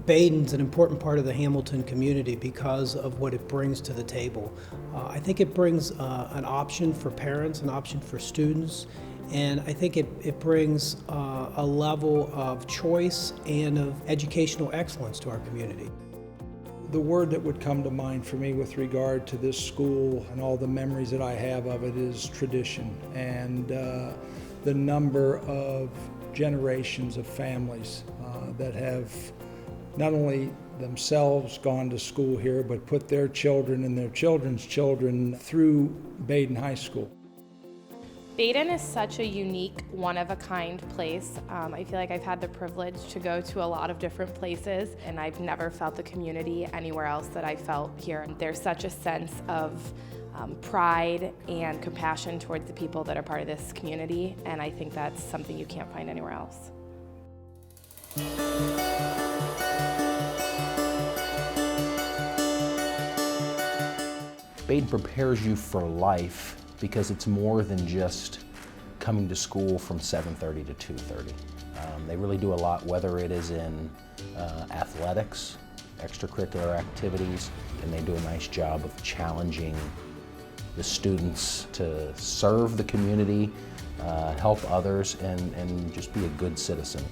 Badin's an important part of the Hamilton community because of what it brings to the table. I think it brings an option for parents, an option for students, and I think it brings a level of choice and of educational excellence to our community. The word that would come to mind for me with regard to this school and all the memories that I have of it is tradition, and the number of generations of families that have not only themselves gone to school here, but put their children and their children's children through Badin High School. Badin is such a unique, one-of-a-kind place. I feel like I've had the privilege to go to a lot of different places, and I've never felt the community anywhere else that I felt here. There's such a sense of pride and compassion towards the people that are part of this community, and I think that's something you can't find anywhere else. Badin prepares you for life because it's more than just coming to school from 7:30 to 2:30. They really do a lot, whether it is in athletics, extracurricular activities, and they do a nice job of challenging the students to serve the community, help others, and just be a good citizen.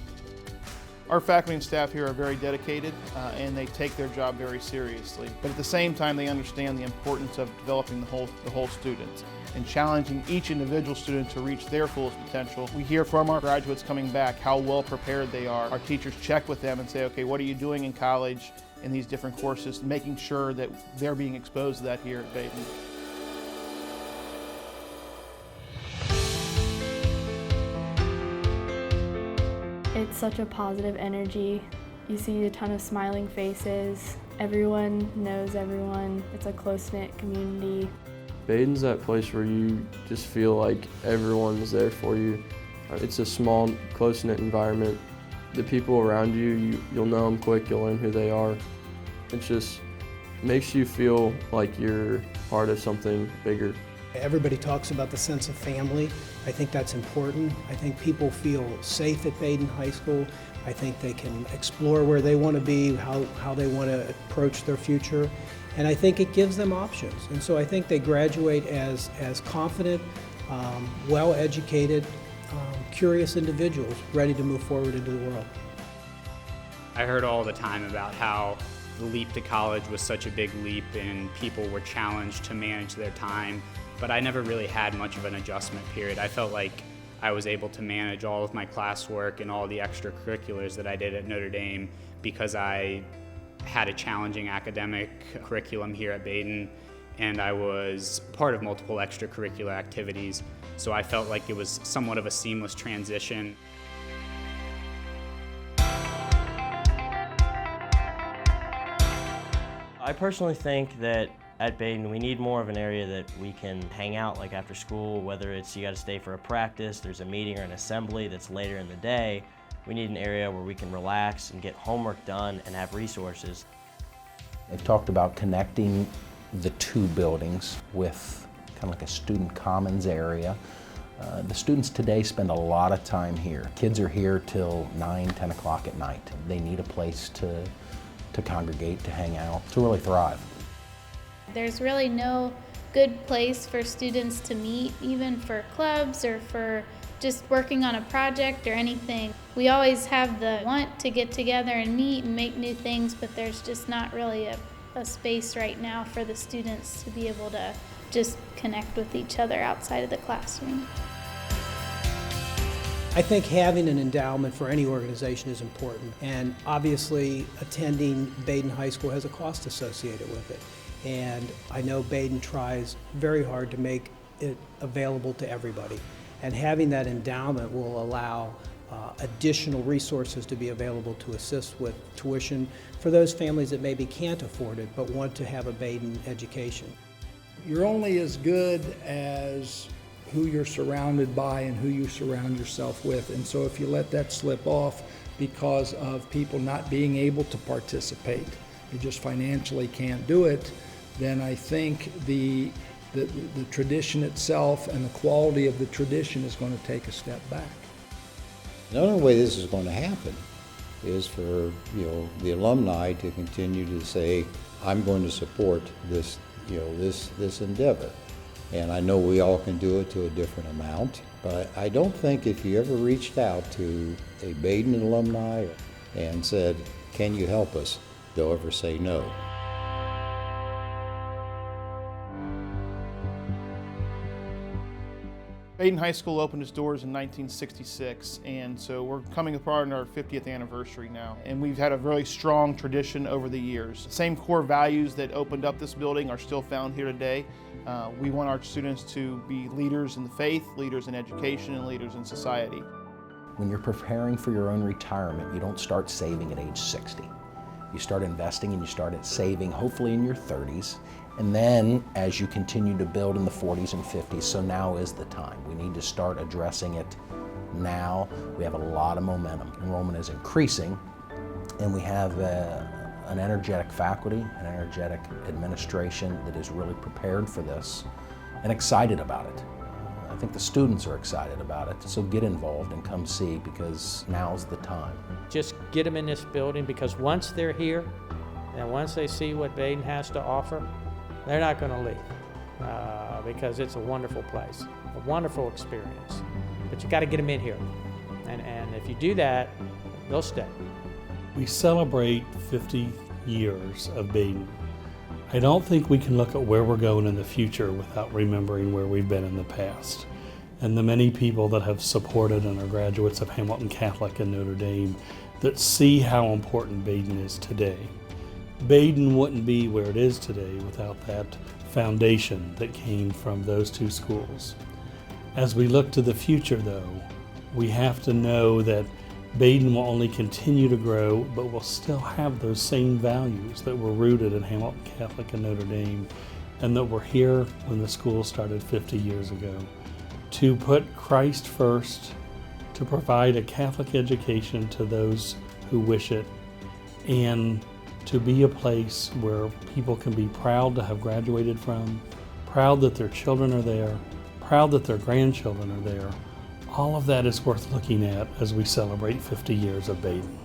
Our faculty and staff here are very dedicated and they take their job very seriously. But at the same time, they understand the importance of developing the whole student and challenging each individual student to reach their fullest potential. We hear from our graduates coming back how well prepared they are. Our teachers check with them and say, okay, what are you doing in college in these different courses, making sure that they're being exposed to that here at Badin. It's such a positive energy. You see a ton of smiling faces. Everyone knows everyone. It's a close-knit community. Badin's that place where you just feel like everyone's there for you. It's a small, close-knit environment. The people around you, you'll know them quick, you'll learn who they are. It just makes you feel like you're part of something bigger. Everybody talks about the sense of family. I think that's important. I think people feel safe at Badin High School. I think they can explore where they want to be, how they want to approach their future. And I think it gives them options. And so I think they graduate as confident, well-educated, curious individuals ready to move forward into the world. I heard all the time about how the leap to college was such a big leap and people were challenged to manage their time, but I never really had much of an adjustment period. I felt like I was able to manage all of my classwork and all the extracurriculars that I did at Notre Dame because I had a challenging academic curriculum here at Badin, and I was part of multiple extracurricular activities, so I felt like it was somewhat of a seamless transition. I personally think that at Badin we need more of an area that we can hang out like after school, whether it's you got to stay for a practice, there's a meeting or an assembly that's later in the day. We need an area where we can relax and get homework done and have resources. They've talked about connecting the two buildings with kind of like a student commons area. The students today spend a lot of time here. Kids are here till 9, 10 o'clock at night. They need a place to congregate, to hang out, to really thrive. There's really no good place for students to meet, even for clubs or for just working on a project or anything. We always have the want to get together and meet and make new things, but there's just not really a space right now for the students to be able to just connect with each other outside of the classroom. I think having an endowment for any organization is important, and obviously attending Badin High School has a cost associated with it. And I know Badin tries very hard to make it available to everybody. And having that endowment will allow additional resources to be available to assist with tuition for those families that maybe can't afford it but want to have a Badin education. You're only as good as who you're surrounded by and who you surround yourself with. And so if you let that slip off because of people not being able to participate, they just financially can't do it, then I think the tradition itself and the quality of the tradition is going to take a step back. The only way this is going to happen is for the alumni to continue to say, I'm going to support this this endeavor. And I know we all can do it to a different amount, but I don't think if you ever reached out to a Badin alumni and said, can you help us, they'll ever say no. Badin High School opened its doors in 1966, and so we're coming apart on our 50th anniversary now. And we've had a really strong tradition over the years. The same core values that opened up this building are still found here today. We want our students to be leaders in the faith, leaders in education, and leaders in society. When you're preparing for your own retirement, you don't start saving at age 60. You start investing and you start saving hopefully in your 30s. And then as you continue to build in the 40s and 50s, so now is the time. We need to start addressing it now. We have a lot of momentum. Enrollment is increasing, and we have an energetic faculty, an energetic administration that is really prepared for this and excited about it. I think the students are excited about it, so get involved and come see, because now's the time. Just get them in this building, because once they're here and once they see what Badin has to offer, they're not going to leave, because it's a wonderful place, a wonderful experience. But you got to get them in here, and if you do that, they'll stay. We celebrate 50 years of Badin. I don't think we can look at where we're going in the future without remembering where we've been in the past, and the many people that have supported and are graduates of Hamilton Catholic and Notre Dame that see how important Badin is today. Badin wouldn't be where it is today without that foundation that came from those two schools. As we look to the future, though, we have to know that Badin will only continue to grow, but will still have those same values that were rooted in Hamilton Catholic and Notre Dame, and that were here when the school started 50 years ago. To put Christ first, to provide a Catholic education to those who wish it, and to be a place where people can be proud to have graduated from, proud that their children are there, proud that their grandchildren are there. All of that is worth looking at as we celebrate 50 years of Badin.